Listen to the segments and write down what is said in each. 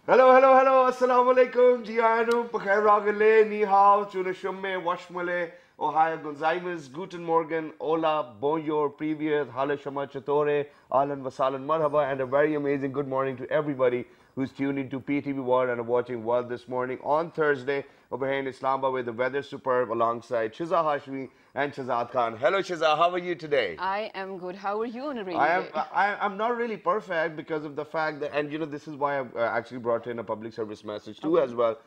Hello, hello, hello. Assalamu alaikum. Jianu, Pakhair Ragale, Ni Hao, Chune Shumme, Washmale, Ohio Gonzaimas, Guten Morgen, Hola, Bonjour, Previous, Hale Shama Chatore, Alan Vasalan Marhaba, and a very amazing good morning to everybody who's tuned into PTV World and are watching World this morning on Thursday over here in Islamabad with the weather superb alongside Shiza Hashmi and Shazad Khan. Hello Shiza, how are you today? I am good. How are you on a rainy day? I'm not really perfect because of the fact that, and you know, this is why I've actually brought in a public service message too as well.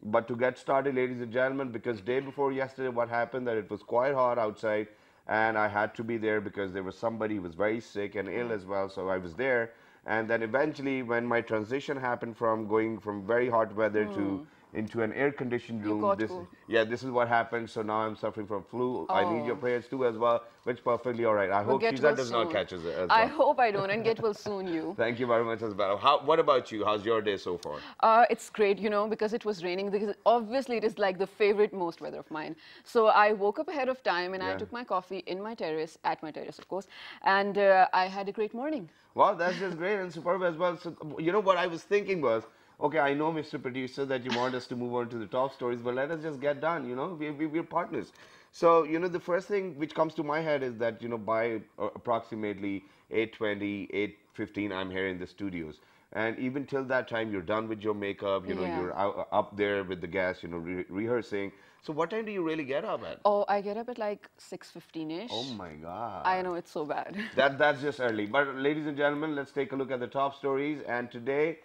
But to get started, ladies and gentlemen, because day before yesterday, what happened that it was quite hot outside, and I had to be there because there was somebody who was very sick and ill as well, so I was there. And then eventually, when my transition happened from going from very hot weather to into an air-conditioned room, this is what happened. So now I'm suffering from flu. I need your prayers too as well, which perfectly all right. I hope Shiza does not catch us as well. I hope I don't, and get well soon, you. Thank you very much as well. What about you? How's your day so far? It's great, you know, because it was raining. Because obviously, it is like the favorite most weather of mine. So I woke up ahead of time, and I took my coffee in my terrace, at my terrace, of course, and I had a great morning. Well, that's just great and superb as well. So, you know what I was thinking was, okay, I know, Mr. Producer, that you want us to move on to the top stories, but let us just get done, you know, we're partners. So, you know, the first thing which comes to my head is that, you know, by approximately 8:20, 8:15, I'm here in the studios. And even till that time, you're done with your makeup, you know, you're up there with the guests, you know, rehearsing. So what time do you really get up at? Oh, I get up at like 6:15-ish. Oh my God. I know, it's so bad. That's just early. But ladies and gentlemen, let's take a look at the top stories. And today,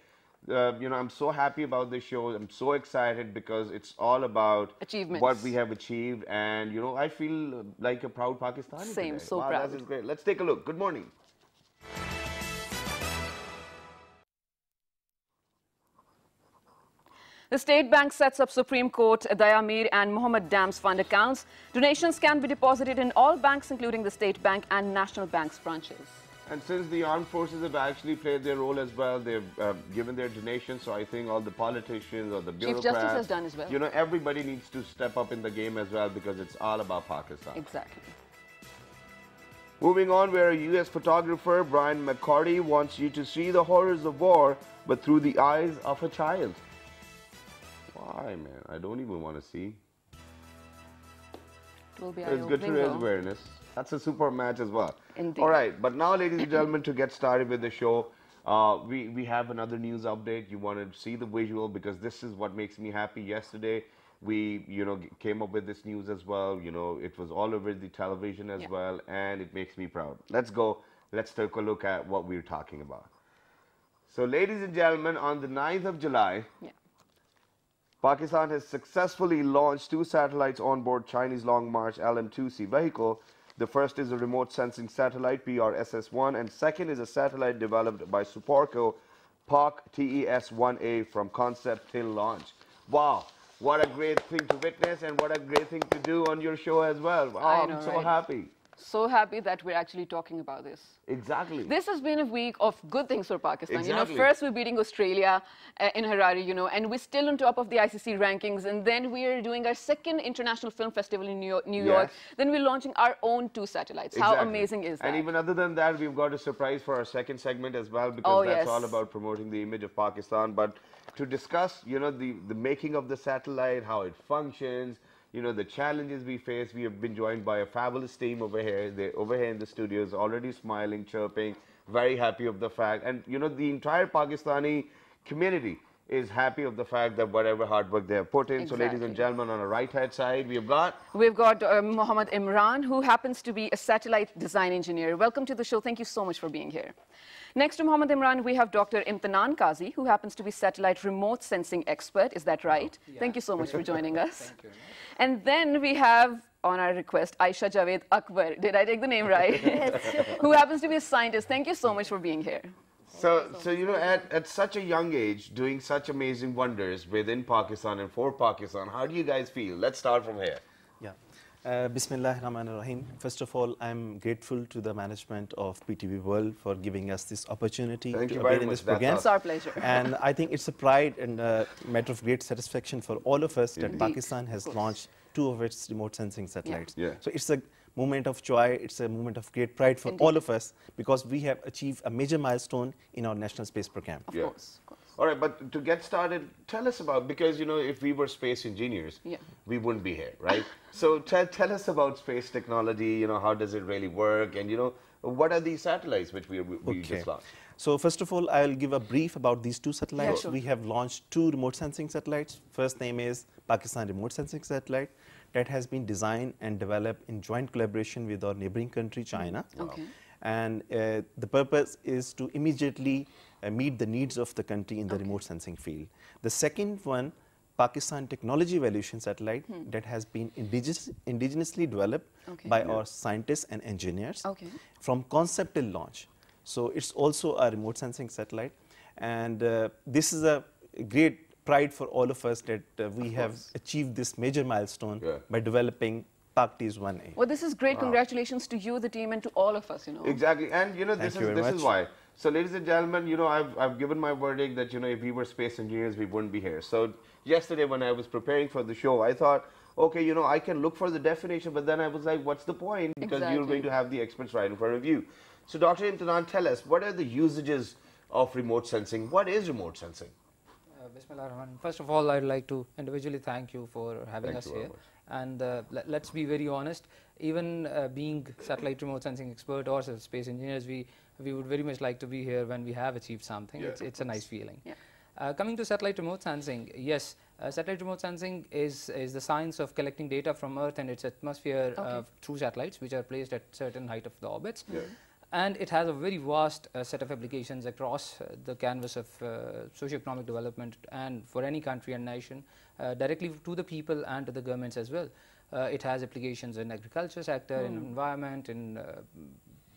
you know, I'm so happy about this show. I'm so excited because it's all about achievements, what we have achieved. And, you know, I feel like a proud Pakistani Same, today. so proud. That is great. Let's take a look. Good morning. The State Bank sets up Supreme Court Dayamir and Mohammed Dam's fund accounts. Donations can be deposited in all banks, including the State Bank and National Bank's branches. And since the armed forces have actually played their role as well, they've given their donations, so I think all the politicians or the bureaucrats, Chief Justice has done as well. You know, everybody needs to step up in the game as well because it's all about Pakistan. Exactly. Moving on, where a U.S. photographer, Brian McCarty, wants you to see the horrors of war, but through the eyes of a child. Why, man? I don't even want to see. It will be it's good to raise awareness. That's a super match as well. Indeed. All right, but now, ladies and gentlemen, to get started with the show, we have another news update. You want to see the visual because this is what makes me happy. Yesterday, we, you know, came up with this news as well. You know, it was all over the television as well, and it makes me proud. Let's go. Let's take a look at what we're talking about. So, ladies and gentlemen, on the 9th of July, Pakistan has successfully launched 2 satellites on board Chinese Long March LM-2C vehicle. The first is a remote sensing satellite, PRSS-1, and second is a satellite developed by Suparco, POC TES-1A, from concept till launch. Wow, what a great thing to witness and what a great thing to do on your show as well. Wow, I'm so happy. So happy that we're actually talking about this. Exactly. This has been a week of good things for Pakistan. Exactly. You know, first we're beating Australia in Harare, you know, and we're still on top of the ICC rankings. And then we're doing our second International Film Festival in New York. Then we're launching our own 2 satellites. How amazing is that? And even other than that, we've got a surprise for our second segment as well, because that's all about promoting the image of Pakistan. But to discuss, you know, the making of the satellite, how it functions, you know, the challenges we face. We have been joined by a fabulous team over here. They're over here in the studios, already smiling, chirping, very happy of the fact. And, you know, the entire Pakistani community is happy of the fact that whatever hard work they have put in. So, ladies and gentlemen, on the right-hand side, we've got Mohammed Imran, who happens to be a satellite design engineer. Welcome to the show. Thank you so much for being here. Next to Mohammed Imran, we have Dr. Imtinan Qazi, who happens to be satellite remote sensing expert. Is that right? Thank you so much for joining us. Thank you. And then we have, on our request, Aisha Javed Akbar. Did I take the name right? Yes. Who happens to be a scientist. Thank you so much for being here. So you know, at such a young age, doing such amazing wonders within Pakistan and for Pakistan, how do you guys feel? Let's start from here. Yeah. Bismillahirrahmanirrahim. First of all, I'm grateful to the management of PTV World for giving us this opportunity to appear in this program. It's our pleasure. And I think it's a pride and a matter of great satisfaction for all of us that Pakistan has launched 2 of its remote sensing satellites. So it's a moment of joy, it's a moment of great pride for all of us because we have achieved a major milestone in our national space program. Of course. All right, but to get started, tell us about, because, you know, if we were space engineers, Yeah. we wouldn't be here, right? So tell us about space technology, you know, how does it really work? And, you know, what are these satellites which we just launched? So first of all, I'll give a brief about these two satellites. Yeah, sure. We have launched two remote sensing satellites. First name is Pakistan Remote Sensing Satellite that has been designed and developed in joint collaboration with our neighboring country, China. Okay. And the purpose is to immediately meet the needs of the country in the remote sensing field. The second one, Pakistan Technology Evaluation Satellite, that has been indigenously developed by our scientists and engineers from concept till launch. So it's also a remote sensing satellite, and this is a great pride for all of us that we have achieved this major milestone by developing PAKTIS 1A. Well, this is great. Congratulations to you, the team, and to all of us, you know. Exactly, and you know, this is why. So, ladies and gentlemen, you know, I've given my verdict that, you know, if we were space engineers, we wouldn't be here. So yesterday when I was preparing for the show, I thought, okay, you know, I can look for the definition, but then I was like, what's the point? Because you're going to have the experts right in front of you. So, Dr. Imtanan, tell us, what are the usages of remote sensing? What is remote sensing? Bismillah ar-Rahman. First of all, I'd like to individually thank you for having us here. And let's be very honest, even being satellite remote sensing expert or space engineers, we would very much like to be here when we have achieved something. It's a nice feeling. Coming to satellite remote sensing, yes, satellite remote sensing is the science of collecting data from Earth and its atmosphere through satellites, which are placed at certain height of the orbits. And it has a very vast set of applications across the canvas of socio-economic development and for any country and nation, directly to the people and to the governments as well. It has applications in agriculture sector, in environment, in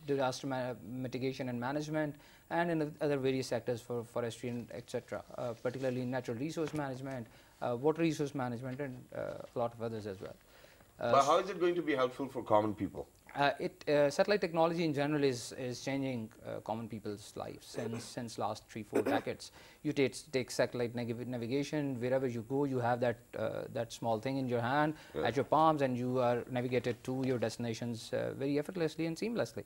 disaster mitigation and management, and in other various sectors for forestry and etc., particularly natural resource management, water resource management, and a lot of others as well. But how is it going to be helpful for common people? Satellite technology in general is changing common people's lives since last 3-4 decades. You take satellite navigation, wherever you go, you have that small thing in your hand, at your palms, and you are navigated to your destinations very effortlessly and seamlessly.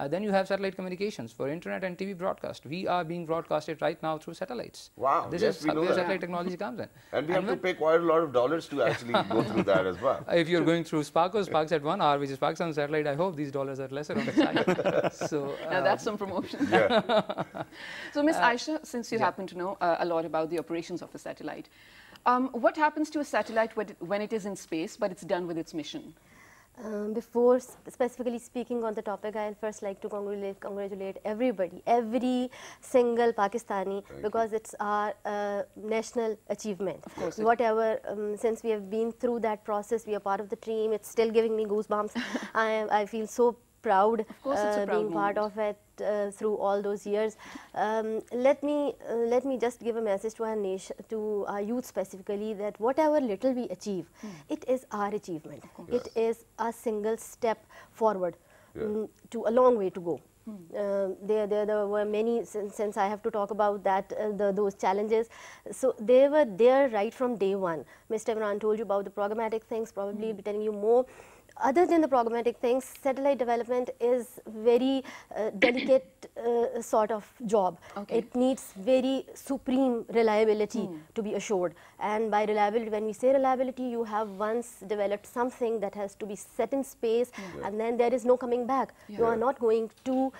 Then you have satellite communications for internet and TV broadcast. We are being broadcasted right now through satellites. Wow, this is where satellite technology comes in. And we have to pay quite a lot of dollars to actually go through that as well. If you're going through Sparks at 1 hour, which is Pakistan satellite, I hope these dollars are lesser on the side. So now that's some promotion. So Ms. Aisha, since you happen to know a lot about the operations of a satellite, what happens to a satellite when it is in space but it's done with its mission? Before specifically speaking on the topic, I'll first like to congratulate everybody, every single Pakistani, because it's our national achievement. Of course. Whatever, since we have been through that process, we are part of the team, it's still giving me goosebumps. I feel so proud being part of it through all those years. Let me just give a message to our nation, to our youth specifically, that whatever little we achieve, it is our achievement. It is a single step forward to a long way to go. There were many, since I have to talk about that, those challenges. So they were there right from day one. Mr. Imran told you about the programmatic things, probably be telling you more. Other than the programmatic things, satellite development is very delicate sort of job. It needs very supreme reliability to be assured. And by reliability, when we say reliability, you have once developed something that has to be set in space, and then there is no coming back. You are not going to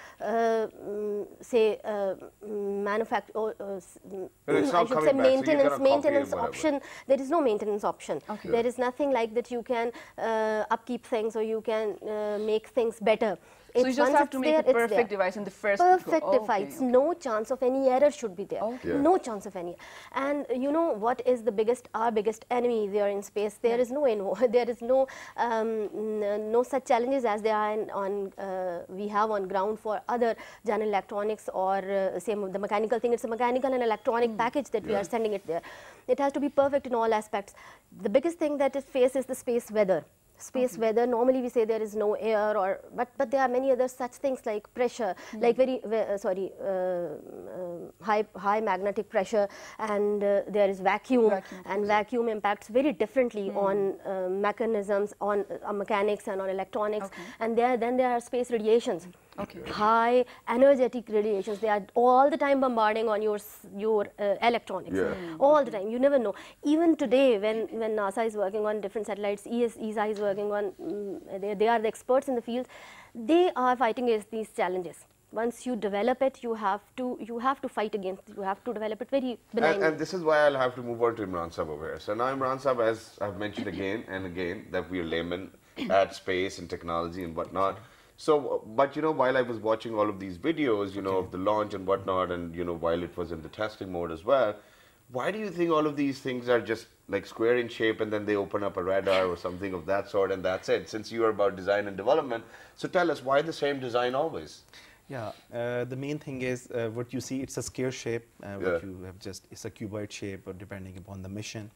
say manufacture or I should say maintenance option. There is no maintenance option. There is nothing like that you can upkeep things or you can make things better. So you just have to make a perfect device in the first perfect device. No chance of any error should be there. No chance of any. And you know what is our biggest enemy there in space? There is there is no no such challenges as there are we have on ground for other general electronics or the mechanical thing. It's a mechanical and electronic package that we are sending it there. It has to be perfect in all aspects. The biggest thing that it faces is the space weather. Space weather, normally we say there is no air, but there are many other such things like pressure, like high magnetic pressure, and there is vacuum, and vacuum impacts very differently on mechanisms, on mechanics and on electronics, and then there are space radiations. Okay. high energetic radiations. They are all the time bombarding on your electronics, all the time. You never know. Even today, when NASA is working on different satellites, ESA is working on, they are the experts in the field. They are fighting against these challenges. Once you develop it, you have to fight against it. You have to develop it very benignly. And this is why I'll have to move on to Imran Sahab over here. So now Imran Sahab, as I've mentioned again and again, that we are laymen at space and technology and whatnot. So, but while I was watching all of these videos, of the launch and whatnot, and while it was in the testing mode as well, why do you think all of these things are just like square in shape and then they open up a radar or something of that sort and that's it? Since you are about design and development, so tell us, why the same design always? Yeah, the main thing is what you see, it's a square shape, what you have just, it's a cuboid shape or depending upon the mission.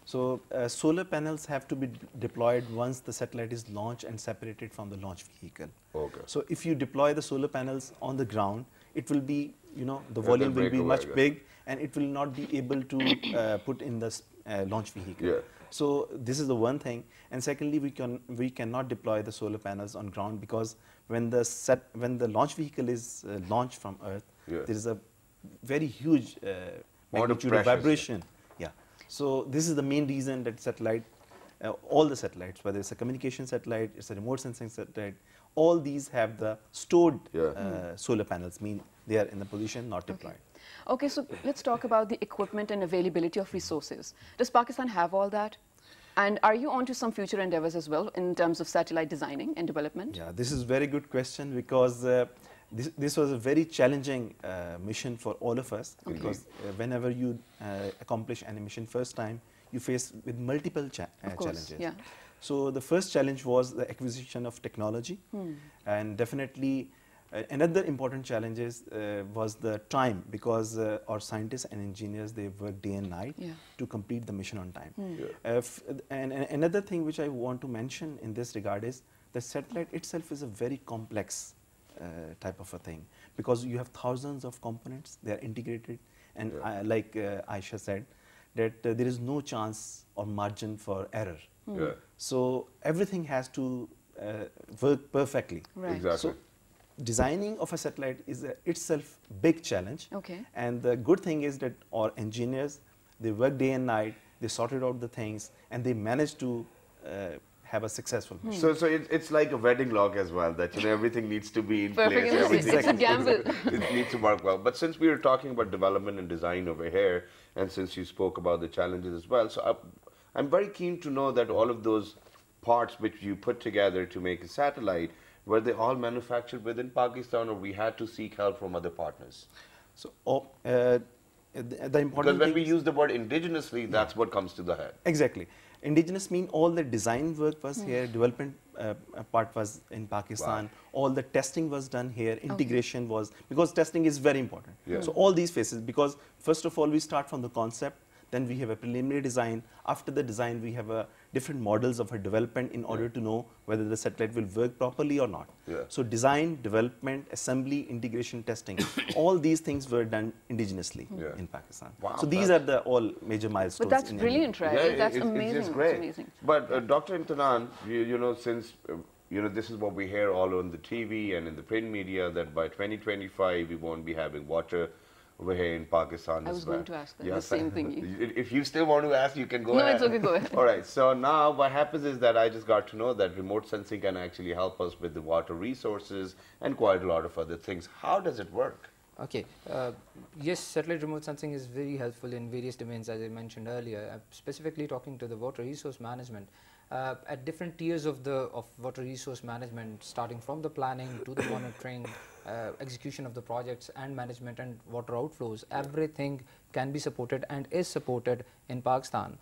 So solar panels have to be deployed once the satellite is launched and separated from the launch vehicle. Okay. So if you deploy the solar panels on the ground, it will be, the volume will be much big and it will not be able to put in the launch vehicle. Yeah. So this is the one thing. And secondly, we cannot deploy the solar panels on ground because when the launch vehicle is launched from Earth, there is a very huge magnitude of vibration. Yeah. So this is the main reason that satellite, all the satellites, whether it's a communication satellite, it's a remote sensing satellite, all these have the stored solar panels, mean they are in the position, not deployed. Okay, so let's talk about the equipment and availability of resources. Does Pakistan have all that? And are you on to some future endeavors as well in terms of satellite designing and development? Yeah, this is a very good question because this was a very challenging mission for all of us because whenever you accomplish any mission first time, you face with multiple challenges. Yeah. So the first challenge was the acquisition of technology, and definitely another important challenge was the time because our scientists and engineers, they work day and night to complete the mission on time. And another thing which I want to mention in this regard is the satellite itself is a very complex type of a thing because you have thousands of components, they are integrated, and like Aisha said, that there is no chance or margin for error. So everything has to work perfectly. Right. Exactly. So designing of a satellite is itself big challenge. Okay. And the good thing is that our engineers, they work day and night, they sorted out the things, and they managed to have a successful mission. So it's like a wedding log as well, that everything needs to be in Perfect. place. Everything It's a gamble. it needs to work well. But since we were talking about development and design over here, and since you spoke about the challenges as well, so I'm very keen to know that all of those parts which you put together to make a satellite, were they all manufactured within Pakistan, or we had to seek help from other partners? So the important Because when thing we use the word indigenously, that's what comes to the head. Exactly. Indigenous mean all the design work was here, development part was in Pakistan, all the testing was done here, integration was, because testing is very important. So all these phases, because first of all we start from the concept, then we have a preliminary design. After the design, we have different models of a development in order to know whether the satellite will work properly or not. So design, development, assembly, integration, testing, all these things were done indigenously in Pakistan. Wow, so these are the all major milestones. But that's brilliant, right? Yeah, That's it's amazing. just great. It's amazing. But Dr. Imtanan, since this is what we hear all on the TV and in the print media, that by 2025 we won't be having water over here in Pakistan. I was going to ask the same thing. If you still want to ask, you can go ahead. No, it's okay, go ahead. All right, so now what happens is that I just got to know that remote sensing can actually help us with the water resources and quite a lot of other things. How does it work? Okay. Yes, satellite remote sensing is very helpful in various domains, as I mentioned earlier. Specifically talking to the water resource management. At different tiers of water resource management, starting from the planning to the monitoring, execution of the projects and management and water outflows, everything can be supported and is supported in Pakistan.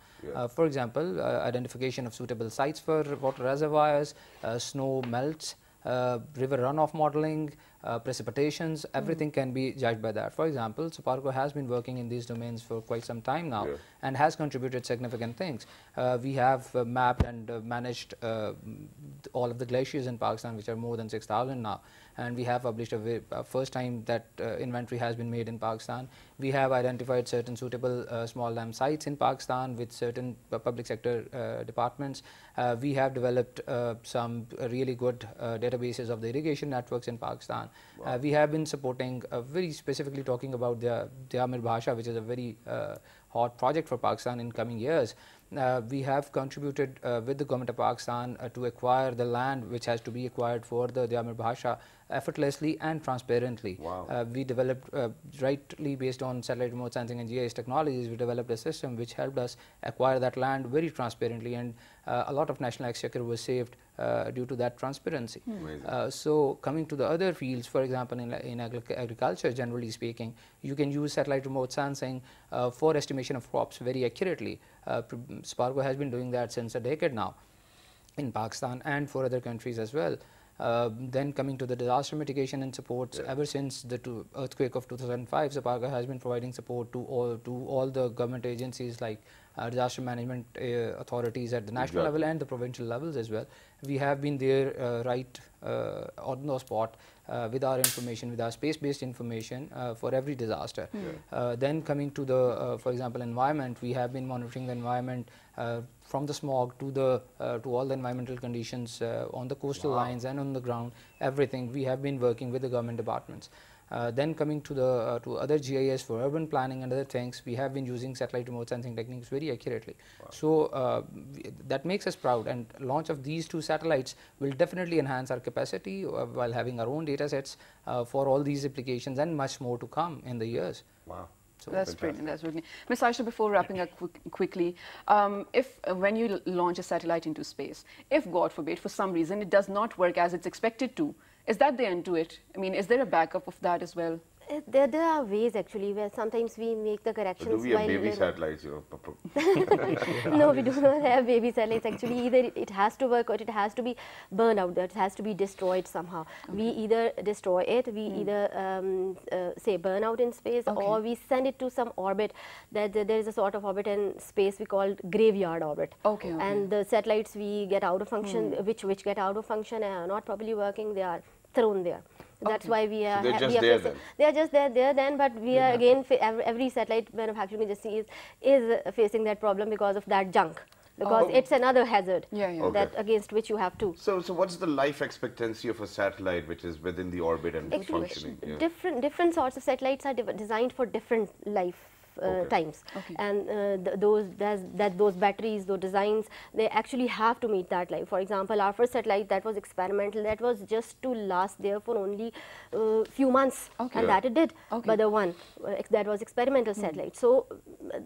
For example, identification of suitable sites for water reservoirs, snow melts, river runoff modeling, precipitations, everything can be judged by that. For example, Saparco has been working in these domains for quite some time now and has contributed significant things. We have mapped and managed all of the glaciers in Pakistan, which are more than 6,000 now. and we have published a first time that inventory has been made in Pakistan. We have identified certain suitable small dam sites in Pakistan with certain public sector departments. We have developed some really good databases of the irrigation networks in Pakistan. Wow. We have been supporting, very specifically talking about the Amir Bhasha, which is a very hot project for Pakistan in coming years. We have contributed with the government of Pakistan to acquire the land which has to be acquired for the Amir Bhasha effortlessly and transparently. Wow. We developed, rightly based on satellite remote sensing and GIS technologies, we developed a system which helped us acquire that land very transparently, and a lot of national exchequer was saved due to that transparency. So coming to the other fields, for example, in agriculture, generally speaking, you can use satellite remote sensing for estimation of crops very accurately. Spargo has been doing that since a decade now in Pakistan and for other countries as well. Then coming to the disaster mitigation and supports, ever since the earthquake of 2005, Spargo has been providing support to all the government agencies like disaster management authorities at the national level and the provincial levels as well. We have been there right on the spot with our information, with our space-based information for every disaster. Then coming to the, for example, environment, we have been monitoring the environment from the smog to all the environmental conditions on the coastal lines and on the ground, everything. We have been working with the government departments. Then coming to the to other GIS for urban planning and other things, we have been using satellite remote sensing techniques very accurately. So that makes us proud, and launch of these two satellites will definitely enhance our capacity while having our own data sets for all these applications and much more to come in the years. Wow. So that's brilliant. That's brilliant. Ms. Aisha, before wrapping up quickly, when you launch a satellite into space, if God forbid, for some reason, it does not work as it's expected to, is that the end to it? I mean, is there a backup of that as well? There are ways actually where sometimes we make the corrections. Do we have baby satellites, you know? No, we do not have baby satellites. Actually, either it has to work or it has to be burned out. That has to be destroyed somehow. We either destroy it, we either say burn out in space, or we send it to some orbit. There is a sort of orbit in space we call graveyard orbit. And the satellites we get out of function, which get out of function and are not properly working, they are thrown there. That's why we are. So they're just there then. They are just there then, but we are again every satellite manufacturing agency is facing that problem because of that junk. Because it's another hazard that against which you have to. So what's the life expectancy of a satellite which is within the orbit and functioning? Different sorts of satellites are designed for different life times, and those batteries, those designs, they actually have to meet that life. For example, our first satellite that was experimental, that was just to last there for only few months, and that it did. But the one that was experimental satellite. So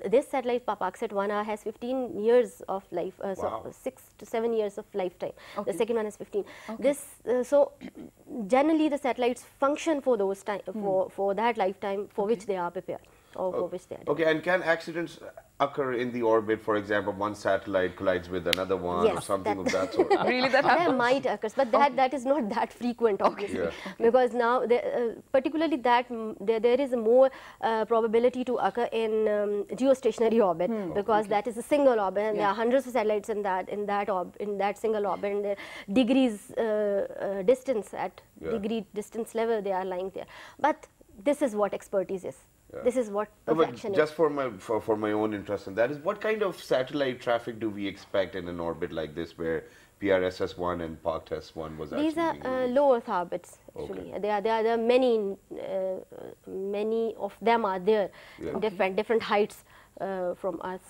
this satellite, PapaXat 1R, has 15 years of life, so 6 to 7 years of lifetime. The second one has 15. This so generally the satellites function for those time for that lifetime for which they are prepared. And can accidents occur in the orbit? For example, one satellite collides with another one, or something of that sort? Really, that happens? There might occur, but that is not that frequent, obviously, because now, particularly that there is more probability to occur in geostationary orbit, because that is a single orbit, and there are hundreds of satellites in that single orbit, and the degrees distance at degree distance level they are lying there. But this is what expertise is. This is what perfection is. Just for my own interest in that is, what kind of satellite traffic do we expect in an orbit like this, where PRSS-1 and POCTES-1 was actually? These are low Earth orbits. Actually, there are many of them are there, different heights from us.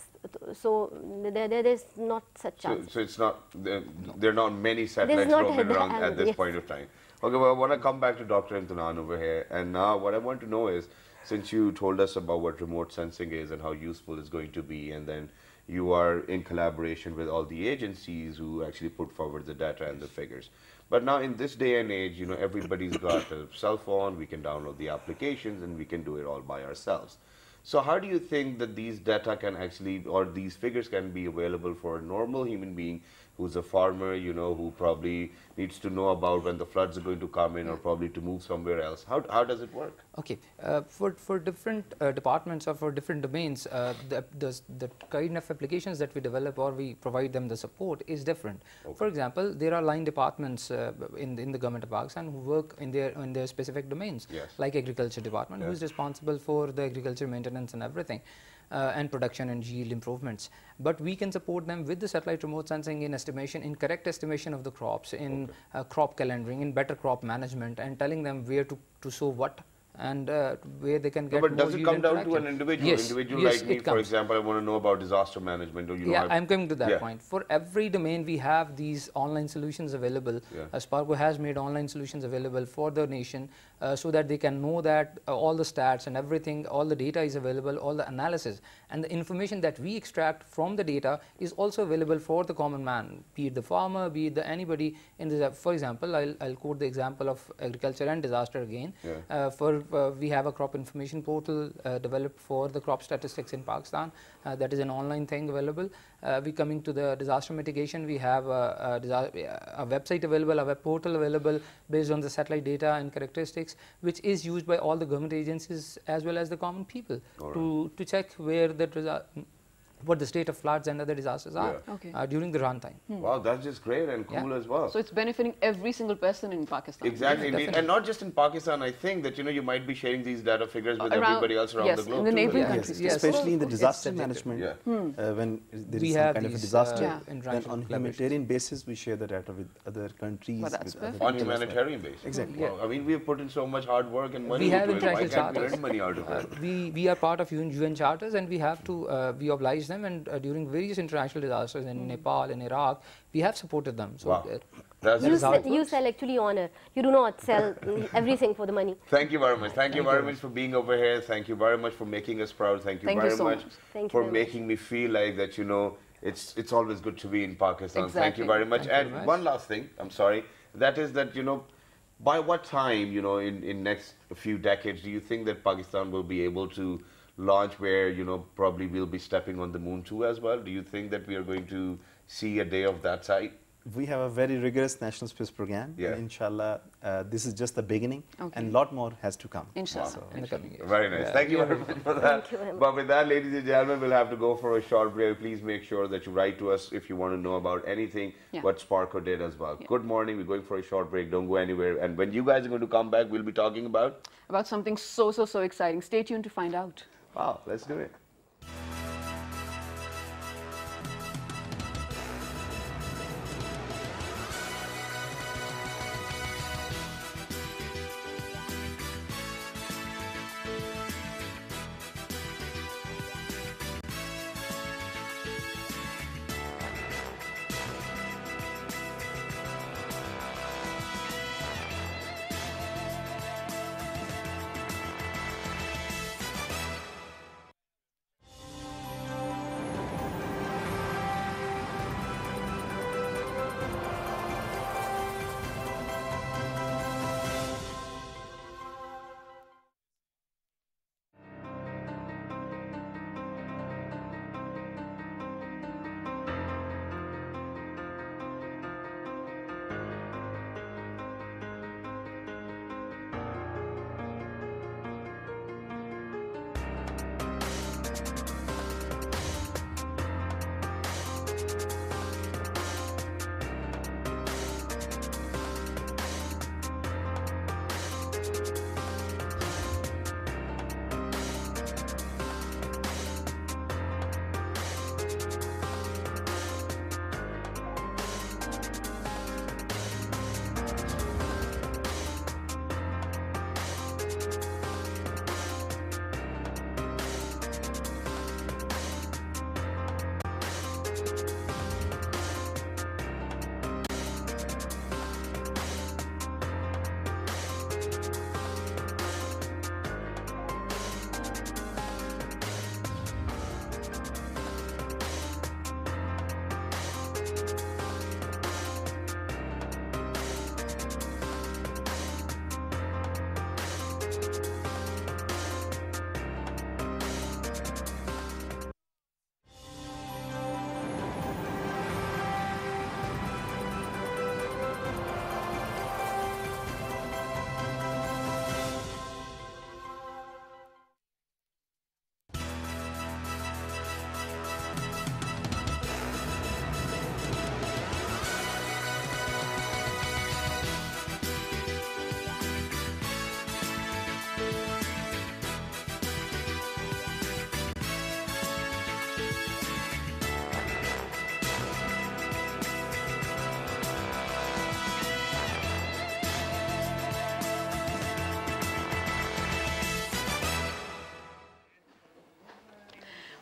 So there is not such chance. So it's not there are not many satellites roaming around at this point of time. Okay, well, I want to come back to Dr. Imtinan over here, and now what I want to know is, since you told us about what remote sensing is and how useful it's going to be, and then you are in collaboration with all the agencies who actually put forward the data and the figures. But now in this day and age, you know, everybody's got a cell phone, we can download the applications and we can do it all by ourselves. So how do you think that these data can actually, or these figures can be available for a normal human being who's a farmer, you know, who probably needs to know about when the floods are going to come in or probably to move somewhere else? How does it work? Okay, for different departments or for different domains, the kind of applications that we develop or we provide them the support is different. Okay. For example, there are line departments in the government of Pakistan who work in their specific domains, Yes. like agriculture department, who is responsible for the agriculture maintenance and everything. And production and yield improvements. But we can support them with the satellite remote sensing in estimation, in correct estimation of the crops, in crop calendaring, in better crop management, and telling them where to sow what and where they can get But more does it yield come and down to production. an individual? Yes, Individual yes, like me, it for comes. example, I want to know about disaster management. Or, you know, I'm coming to that Yeah. point. For every domain, we have these online solutions available. Yeah. Sparko has made online solutions available for the nation so that they can know that all the stats and everything, all the data is available, all the analysis. And the information that we extract from the data is also available for the common man, be it the farmer, be it the anybody. In the, for example, I'll quote the example of agriculture and disaster again. Yeah. We have a crop information portal developed for the crop statistics in Pakistan. That is an online thing available. We coming to the disaster mitigation. We have a website available, a web portal available based on the satellite data and characteristics, which is used by all the government agencies as well as the common people to check where what the state of floods and other disasters are during the run time. Wow, that's just great and cool as well. So it's benefiting every single person in Pakistan. Exactly, Yeah, indeed. And not just in Pakistan. I think that, you know, you might be sharing these data figures with everybody else around yes, the globe. in the too, neighboring right? countries. Yes. Especially in the It's disaster subjective. management, when there We is some have kind of a these, disaster, interaction then on collaborations. humanitarian basis, we share the data with other countries. Well, that's with other perfect. On people as well. humanitarian basis. Exactly. Wow. I mean, we have put in so much hard work and money We have into it. Why international can't we charters. earn money out of it? We are part of UN charters, and we have to we oblige them. And during various international disasters in Nepal and Iraq, we have supported them. So Wow. That's You, is how it you works. sell actually honor. You do not sell everything for the money. Thank you very much. Thank you very much for being over here. Thank you very much for making us proud. Thank you Thank you very so much much. Thank you for very much. making me feel like that, you know, it's always good to be in Pakistan. Thank you Exactly. very much. Thank you And very much. one last thing, I'm sorry, that is that, you know, by what time, you know, in next few decades, do you think that Pakistan will be able to launch where, you know, probably we'll be stepping on the moon too as well? Do you think that we are going to see a day of that side? We have a very rigorous national space program. Yeah. And inshallah, this is just the beginning, Okay. and a lot more has to come. Inshallah. in the coming years. Very nice. Thank you very much for that. Thank you very much. But with that, ladies and gentlemen, we'll have to go for a short break. Please make sure that you write to us if you want to know about anything what Sparko did as well. Good morning. We're going for a short break. Don't go anywhere. And when you guys are going to come back, we'll be talking about... About something so exciting. Stay tuned to find out. Wow, let's do it.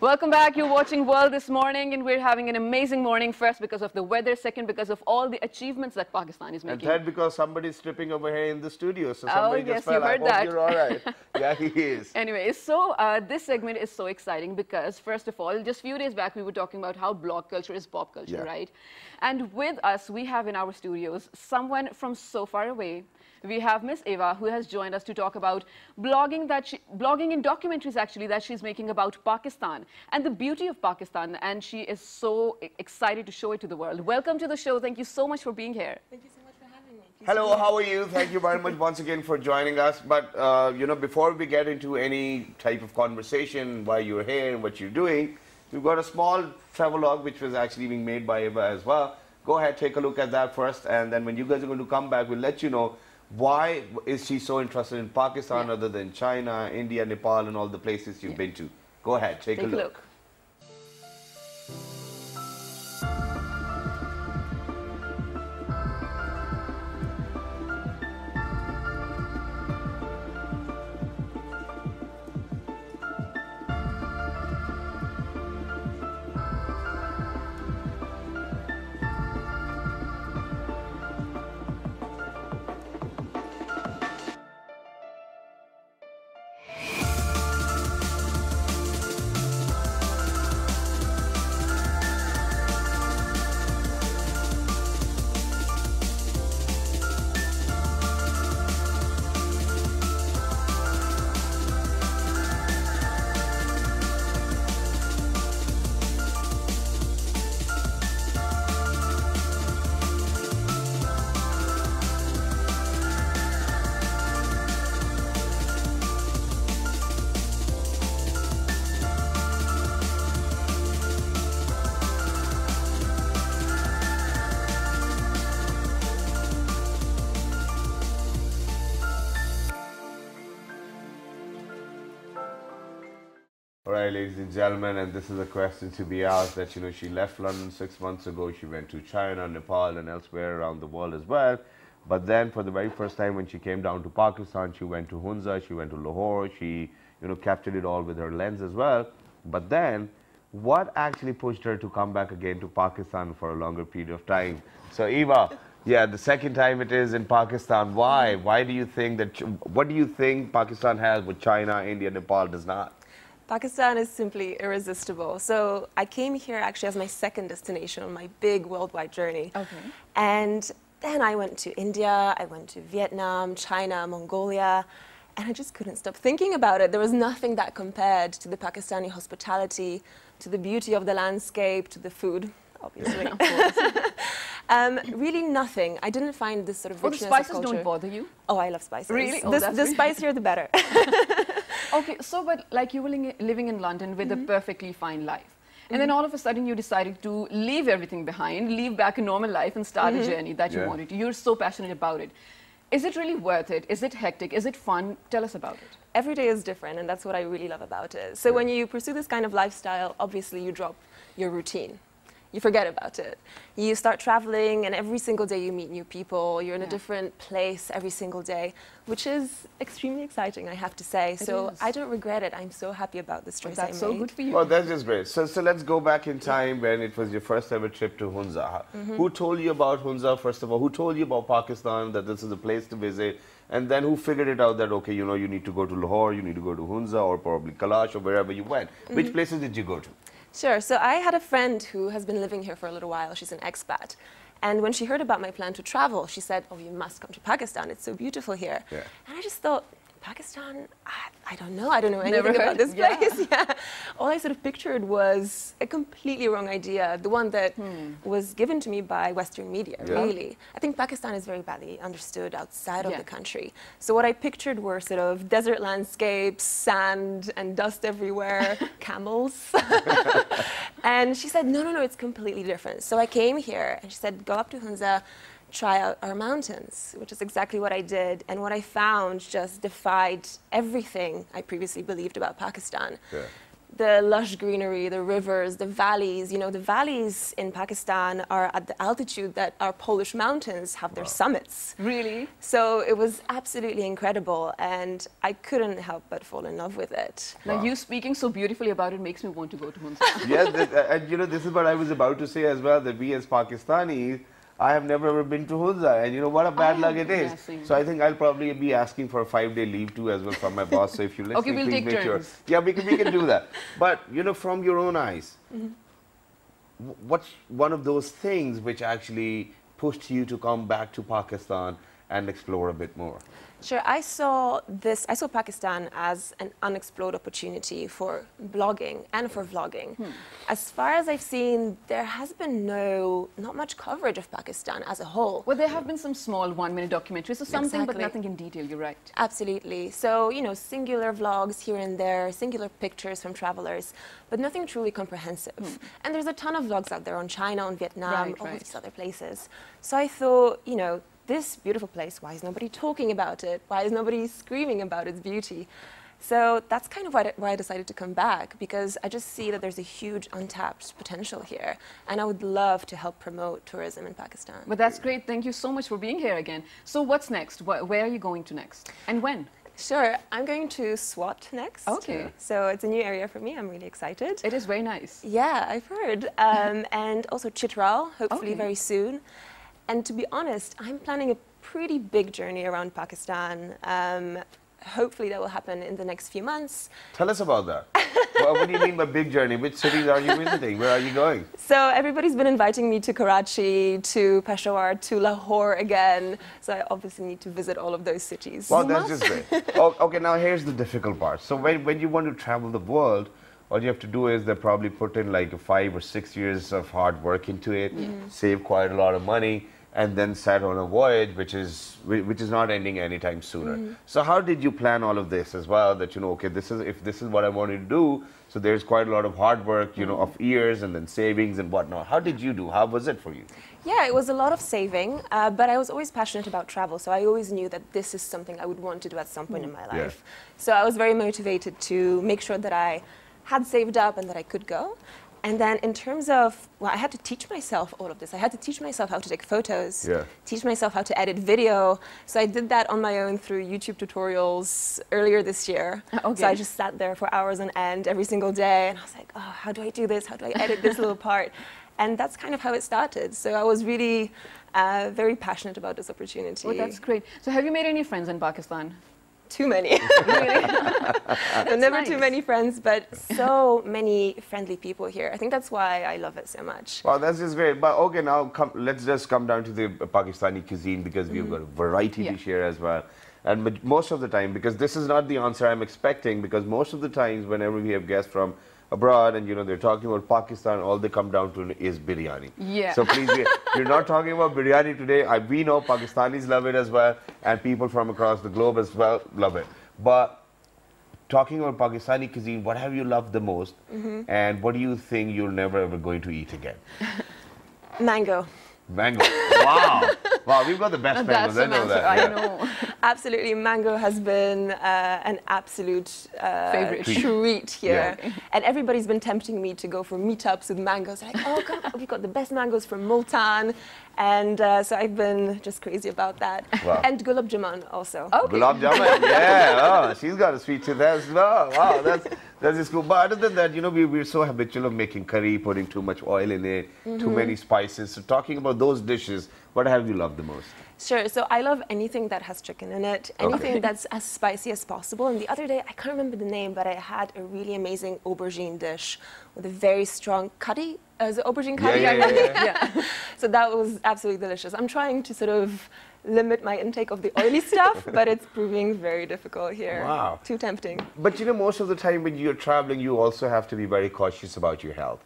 Welcome back. You're watching World this morning, and we're having an amazing morning. First, because of the weather. Second, because of all the achievements that Pakistan is making. And third, because somebody's tripping over here in the studio. So somebody yes, just fell. you heard I hope that. you're all right. Yeah, he is. Anyway, so this segment is so exciting because, first of all, just a few days back, we were talking about how blog culture is pop culture, right? And with us, we have in our studios someone from so far away. We have Miss Eva, who has joined us to talk about blogging in documentaries, actually, that she's making about Pakistan and the beauty of Pakistan. And she is so excited to show it to the world. Welcome to the show. Thank you so much for being here. Thank you so much for having me. Hello, how are you? Thank you very much once again for joining us. But, you know, before we get into any type of conversation, why you're here and what you're doing, we've got a small travelogue which was actually being made by Eva as well. Go ahead, take a look at that first. And then when you guys are going to come back, we'll let you know why is she so interested in Pakistan other than China, India, Nepal, and all the places you've been to. Go ahead, take a look. All right, ladies and gentlemen, and this is a question to be asked that, you know, she left London 6 months ago. She went to China, Nepal, and elsewhere around the world as well. But then for the very first time when she came down to Pakistan, she went to Hunza, she went to Lahore. She, you know, captured it all with her lens as well. But then what actually pushed her to come back again to Pakistan for a longer period of time? So Eva, yeah, the second time it is in Pakistan. Why? Why do you think that, what do you think Pakistan has what China, India, Nepal does not? Pakistan is simply irresistible. So I came here actually as my second destination on my big worldwide journey. Okay. And then I went to India, I went to Vietnam, China, Mongolia, and I just couldn't stop thinking about it. There was nothing that compared to the Pakistani hospitality, to the beauty of the landscape, to the food, obviously. Really nothing. I didn't find this sort of richness of culture. The spices don't bother you? Oh, I love spices. Really? Oh, the spicier, the better. Okay, so but like you were living in London with a perfectly fine life. And then all of a sudden you decided to leave everything behind, leave back a normal life and start a journey that you wanted to. You're so passionate about it. Is it really worth it? Is it hectic? Is it fun? Tell us about it. Every day is different, and that's what I really love about it. So when you pursue this kind of lifestyle, obviously you drop your routine. You forget about it. You start traveling, and every single day you meet new people. You're in a different place every single day, which is extremely exciting, I have to say. So I don't regret it. I'm so happy about this choice I made. That's so good for you. Well, that's just great. So let's go back in time when it was your first ever trip to Hunza. Who told you about Hunza, first of all? Who told you about Pakistan, that this is a place to visit? And then who figured it out that, okay, you know, you need to go to Lahore, you need to go to Hunza, or probably Kailash, or wherever you went. Which places did you go to? Sure. So I had a friend who has been living here for a little while. She's an expat. And when she heard about my plan to travel, she said, oh, you must come to Pakistan. It's so beautiful here. Yeah. And I just thought, Pakistan, I don't know. I don't know anything about this place. All I sort of pictured was a completely wrong idea, the one that was given to me by Western media, really. I think Pakistan is very badly understood outside of the country. So what I pictured were sort of desert landscapes, sand and dust everywhere, camels. And she said, no, it's completely different. So I came here and she said, go up to Hunza, try out our mountains, which is exactly what I did. And what I found just defied everything I previously believed about Pakistan. the lush greenery, the rivers, the valleys. You know, the valleys in Pakistan are at the altitude that our Polish mountains have their summits. Really? So it was absolutely incredible, and I couldn't help but fall in love with it. Now, you speaking so beautifully about it makes me want to go to Hunza. Yes, and you know, this is what I was about to say as well, that we as Pakistanis, I have never ever been to Hunza, and you know what a bad luck it is. So I think I'll probably be asking for a 5-day leave too as well from my boss. So if you're listening, okay, we'll please take make turns. sure. Yeah, we can do that. But you know, from your own eyes, what's one of those things which actually pushed you to come back to Pakistan and explore a bit more? Sure, I saw Pakistan as an unexplored opportunity for blogging and for vlogging. As far as I've seen, there has been not much coverage of Pakistan as a whole. Well, there have been some small 1-minute documentaries or something, but Exactly. nothing in detail, you're right. Absolutely. So, you know, singular vlogs here and there, singular pictures from travelers, but nothing truly comprehensive. And there's a ton of vlogs out there on China, on Vietnam, all of these other places. So I thought, you know, this beautiful place, why is nobody talking about it? Why is nobody screaming about its beauty? So that's kind of why I decided to come back, because I just see that there's a huge untapped potential here, and I would love to help promote tourism in Pakistan. But that's great. Thank you so much for being here again. So what's next? Where are you going to next? And when? Sure, I'm going to SWAT next. Okay. So it's a new area for me. I'm really excited. It is very nice. Yeah, I've heard. And also Chitral, hopefully very soon. And to be honest, I'm planning a pretty big journey around Pakistan. Hopefully that will happen in the next few months. Tell us about that. What do you mean by big journey? Which cities are you visiting? Where are you going? So everybody's been inviting me to Karachi, to Peshawar, to Lahore again. So I obviously need to visit all of those cities. Well, that's just great. Okay, now here's the difficult part. So when you want to travel the world, all you have to do is they probably put in like 5 or 6 years of hard work into it, save quite a lot of money, and then set on a voyage which is not ending anytime sooner. So how did you plan all of this as well, that you know, okay, if this is what I wanted to do, so there's quite a lot of hard work, you know, of years and then savings and whatnot. How did you do? How was it for you? Yeah, it was a lot of saving, but I was always passionate about travel, so I always knew that this is something I would want to do at some point in my life. So I was very motivated to make sure that I had saved up and that I could go. And then in terms of, well, I had to teach myself all of this. I had to teach myself how to take photos, teach myself how to edit video. So I did that on my own through YouTube tutorials earlier this year. So I just sat there for hours on end every single day. And I was like, oh, how do I do this? How do I edit this little part? And that's kind of how it started. So I was really very passionate about this opportunity. Well, that's great. So have you made any friends in Pakistan? Too many. Never too many friends, but so many friendly people here. I think that's why I love it so much. Well, that's just great. But okay, now let's just come down to the Pakistani cuisine, because we've got a variety to share as well. And most of the time, because this is not the answer I'm expecting, because most of the times whenever we have guests from abroad and you know they're talking about Pakistan, all they come down to is biryani. So please, we're not talking about biryani today. We know Pakistanis love it as well, and people from across the globe as well love it. But talking about Pakistani cuisine, what have you loved the most, and what do you think you're never ever going to eat again? Mango. Mango. Wow. Wow, we've got the best mangoes. I know that. I know. Absolutely. Mango has been an absolute favorite treat here. And everybody's been tempting me to go for meetups with mangoes. They're like, oh, come on, we've got the best mangoes from Multan. And so I've been just crazy about that. Wow. And gulab jamun also. Gulab jamun, yeah. Oh, she's got a sweet tooth as well. Wow, that's just cool. But other than that, you know, we're so habitual of making curry, putting too much oil in it, too many spices. So talking about those dishes, what have you loved the most? Sure. So I love anything that has chicken in it, anything that's as spicy as possible. And the other day, I can't remember the name, but I had a really amazing aubergine dish with a very strong curry. Is it aubergine curry? Yeah. So that was absolutely delicious. I'm trying to sort of limit my intake of the oily stuff, but it's proving very difficult here. Wow. Too tempting. But you know, most of the time when you're traveling, you also have to be very cautious about your health.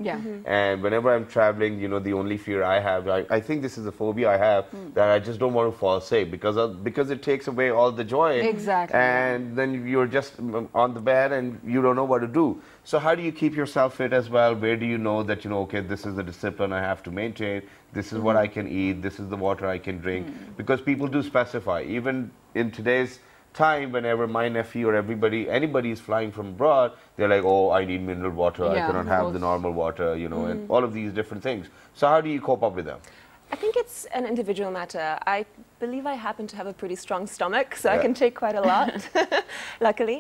And whenever I'm traveling, you know, the only fear I have, I think this is a phobia I have, that I just don't want to fall sick, because it takes away all the joy. Exactly. And then you're just on the bed and you don't know what to do. So how do you keep yourself fit as well? Where do you know that, you know, okay, this is the discipline I have to maintain, this is what I can eat, this is the water I can drink? Because people do specify, even in today's time, whenever my nephew or anybody is flying from abroad, they're like, oh, I need mineral water, I cannot have the normal water, you know, and all of these different things. So how do you cope up with them? I think it's an individual matter. I believe I happen to have a pretty strong stomach, so I can take quite a lot, luckily.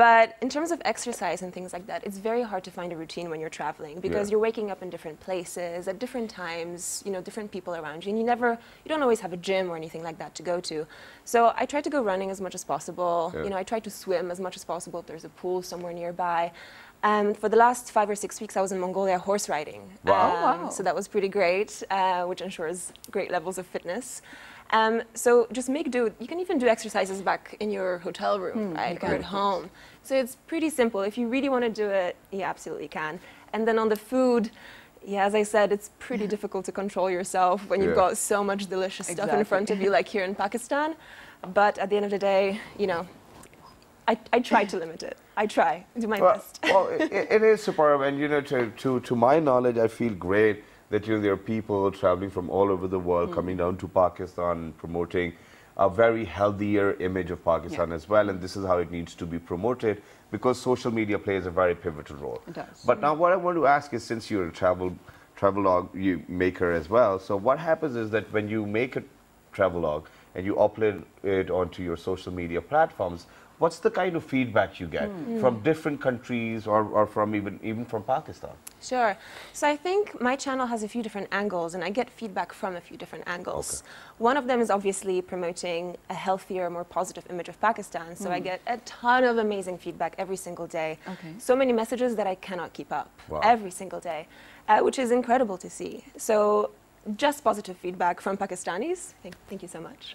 But in terms of exercise and things like that, it's very hard to find a routine when you're traveling because you're waking up in different places at different times, you know, different people around you, and you don't always have a gym or anything like that to go to. So I try to go running as much as possible. You know, I try to swim as much as possible if there's a pool somewhere nearby. For the last 5 or 6 weeks, I was in Mongolia horse riding. Wow. So that was pretty great, which ensures great levels of fitness. So just make do. You can even do exercises back in your hotel room, right, or at home. So it's pretty simple. If you really want to do it, you absolutely can. And then on the food, yeah, as I said, it's pretty difficult to control yourself when you've got so much delicious stuff in front of you, like here in Pakistan. But at the end of the day, you know, I try to limit it. I try, do my best. Well, it is superb, and you know, to my knowledge, I feel great that there are people traveling from all over the world coming down to Pakistan, promoting a very healthier image of Pakistan as well, and this is how it needs to be promoted because social media plays a very pivotal role. It does. But now, what I want to ask is, since you're a travel maker as well, so what happens is that when you make a travelogue and you upload it onto your social media platforms, what's the kind of feedback you get from different countries or from even from Pakistan? Sure. So I think my channel has a few different angles, and I get feedback from a few different angles. One of them is obviously promoting a healthier, more positive image of Pakistan. So I get a ton of amazing feedback every single day. So many messages that I cannot keep up every single day, which is incredible to see. So just positive feedback from Pakistanis. Thank you so much.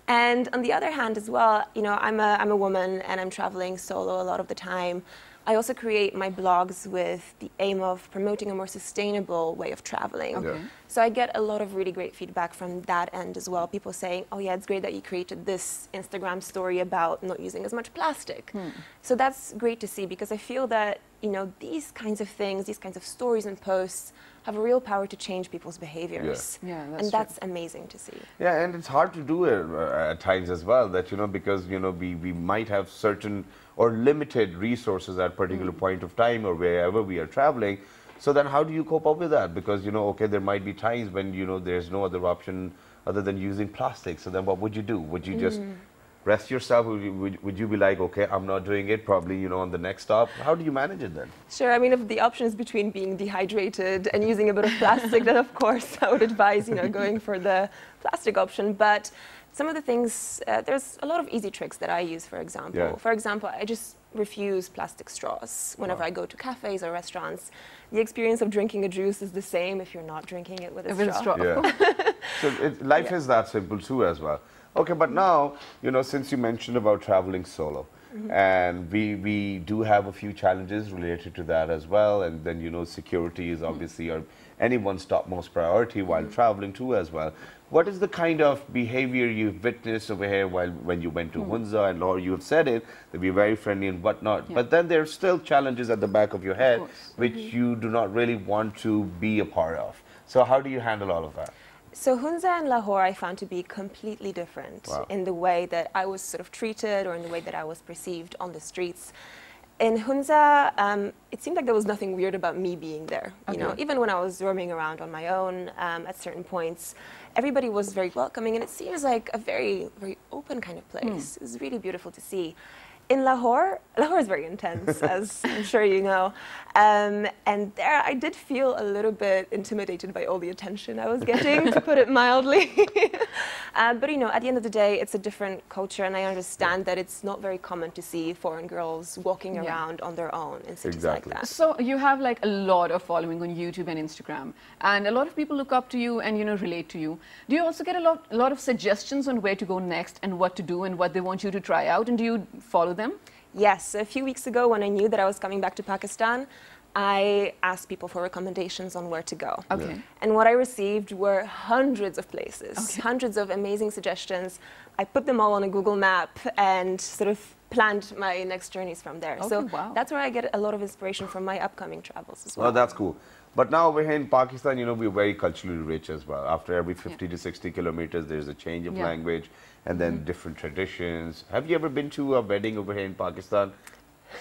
And on the other hand as well, you know, I'm a woman and I'm traveling solo a lot of the time. I also create my blogs with the aim of promoting a more sustainable way of traveling. So I get a lot of really great feedback from that end as well. People saying, oh yeah, it's great that you created this Instagram story about not using as much plastic. So that's great to see because I feel that, you know, these kinds of things, these kinds of stories and posts have a real power to change people's behaviors. And that's amazing to see. Yeah, and it's hard to do it at times as well, that, you know, because, you know, we might have certain or limited resources at a particular point of time or wherever we are traveling. So then how do you cope up with that? Because, you know, okay, there might be times when, you know, there's no other option other than using plastic. So then what would you do? Would you just rest yourself? Would you be like, okay, I'm not doing it, probably, you know, on the next stop? How do you manage it then? Sure. I mean, if the option is between being dehydrated and using a bit of plastic, then of course I would advise, you know, going for the plastic option. But some of the things, there's a lot of easy tricks that I use, for example. For example, I just refuse plastic straws whenever I go to cafes or restaurants. The experience of drinking a juice is the same if you're not drinking it with a straw. So life is that simple too as well. Okay, but now, you know, since you mentioned about traveling solo, and we do have a few challenges related to that as well, and then, you know, security is obviously anyone's topmost priority while traveling too as well. What is the kind of behavior you've witnessed over here when you went to Hunza, and Laura, you have said it, that we're very friendly and whatnot, but then there's still challenges at the back of your head which you do not really want to be a part of. So how do you handle all of that? So Hunza and Lahore I found to be completely different in the way that I was sort of treated or in the way that I was perceived on the streets. In Hunza, it seemed like there was nothing weird about me being there. You know, even when I was roaming around on my own at certain points, everybody was very welcoming, and it seems like a very, very open kind of place. It was really beautiful to see. In Lahore is very intense, as I'm sure you know. And there I did feel a little bit intimidated by all the attention I was getting, to put it mildly. But, you know, at the end of the day, it's a different culture, and I understand that it's not very common to see foreign girls walking around on their own in cities like that. So you have like a lot of following on YouTube and Instagram, and a lot of people look up to you and, you know, relate to you. Do you also get a lot of suggestions on where to go next and what to do and what they want you to try out, and do you follow them? Yes, a few weeks ago when I knew that I was coming back to Pakistan, I asked people for recommendations on where to go. And what I received were hundreds of places, hundreds of amazing suggestions. I put them all on a Google map and sort of planned my next journeys from there. Okay, So wow. that's where I get a lot of inspiration from my upcoming travels as well. Well, that's cool. But now over here in Pakistan, you know, we're very culturally rich as well. After every 50 to 60 kilometers, there's a change of language and then different traditions. Have you ever been to a wedding over here in Pakistan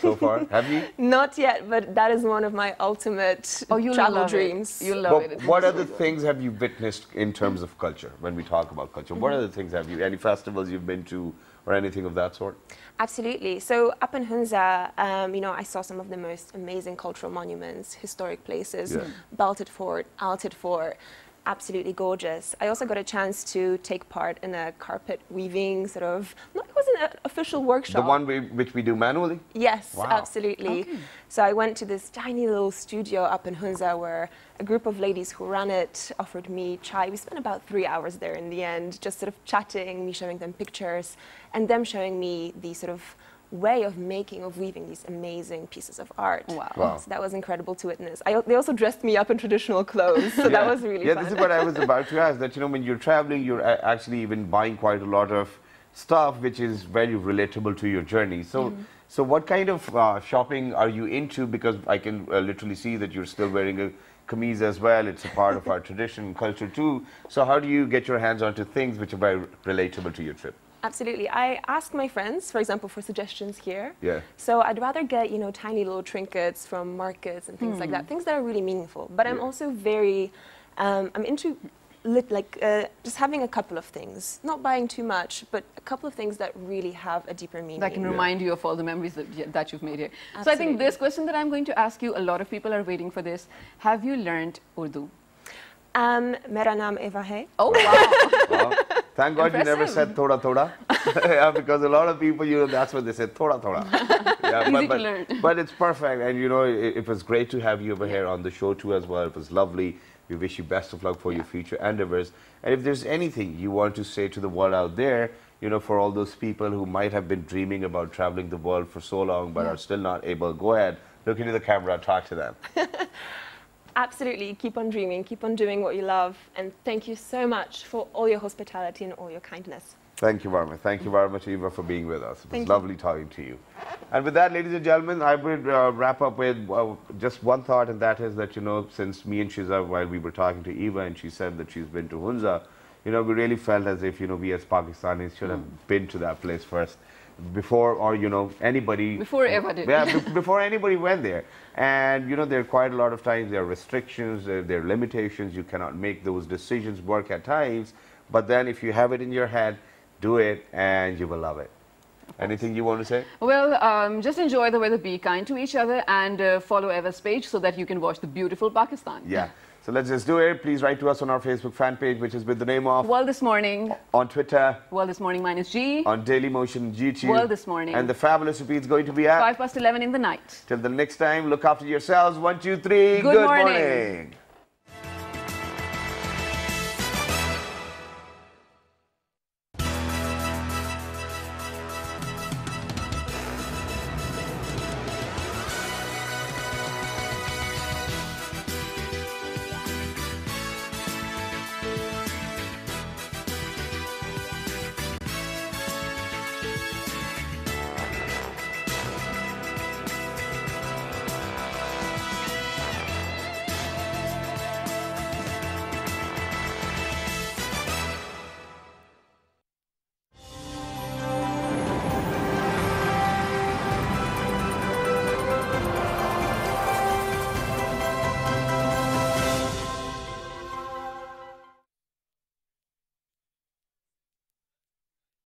so far? Have you? Not yet, but that is one of my ultimate travel dreams. You'll love it. What other things have you witnessed in terms of culture when we talk about culture? What other things have you, any festivals you've been to or anything of that sort? Absolutely. So up in Hunza, you know, I saw some of the most amazing cultural monuments, historic places, Belted Fort, Alted Fort, absolutely gorgeous. I also got a chance to take part in a carpet weaving sort of, no, it wasn't an official workshop. The one which we do manually? Yes, Wow. absolutely. Okay. So I went to this tiny little studio up in Hunza where a group of ladies who ran it offered me chai. We spent about 3 hours there in the end, just sort of chatting, me showing them pictures, and them showing me the sort of way of making, of weaving these amazing pieces of art. Wow. Wow. So that was incredible to witness. They also dressed me up in traditional clothes, so that was really yeah, fun. this is what I was about to ask, that, you know, when you're traveling, you're actually even buying quite a lot of stuff which is very relatable to your journey. So, so what kind of shopping are you into? Because I can literally see that you're still wearing a kameez as well. It's a part of our tradition and culture too. So how do you get your hands onto things which are very relatable to your trip? Absolutely. I ask my friends, for example, for suggestions here. Yeah. So I'd rather get, you know, tiny little trinkets from markets and things like that, things that are really meaningful. But I'm also very, I'm into just having a couple of things, not buying too much, but a couple of things that really have a deeper meaning. That can remind you of all the memories that you've made here. Absolutely. So I think this question that I'm going to ask you, a lot of people are waiting for this. Have you learned Urdu? Mera naam Eva hai. Oh, wow. Wow. Thank God you never Impressive. said thoda thoda. Yeah, because a lot of people, you know, that's what they say, thoda thoda. Yeah, Easy to learn. But it's perfect. And, you know, it was great to have you over here on the show too as well. It was lovely. We wish you best of luck for your future endeavors. And if there's anything you want to say to the world out there, you know, for all those people who might have been dreaming about traveling the world for so long but are still not able, go ahead, look into the camera, talk to them. Absolutely. Keep on dreaming. Keep on doing what you love. And thank you so much for all your hospitality and all your kindness. Thank you, Varma. Thank you very much, Eva, for being with us. It was Thank you. lovely talking to you. And with that, ladies and gentlemen, I would wrap up with just one thought, and that is that, you know, since me and Shiza, while we were talking to Eva, and she said that she's been to Hunza, you know, we really felt as if, you know, we as Pakistanis should have been to that place first before, or, you know, anybody. Before Eva did. Yeah, before anybody went there. And, you know, there are quite a lot of times there are restrictions, there are limitations. You cannot make those decisions work at times. But then if you have it in your head, do it and you will love it. Anything you want to say? Well, just enjoy the weather, be kind to each other, and follow Eva's page so that you can watch the beautiful Pakistan. Yeah. So let's just do it. Please write to us on our Facebook fan page, which is with the name of World This Morning. On Twitter. World This Morning -G. On Daily Motion YouTube. World This Morning. And the fabulous repeat is going to be at 11:05 in the night. Till the next time, look after yourselves. 1, 2, 3. Good morning.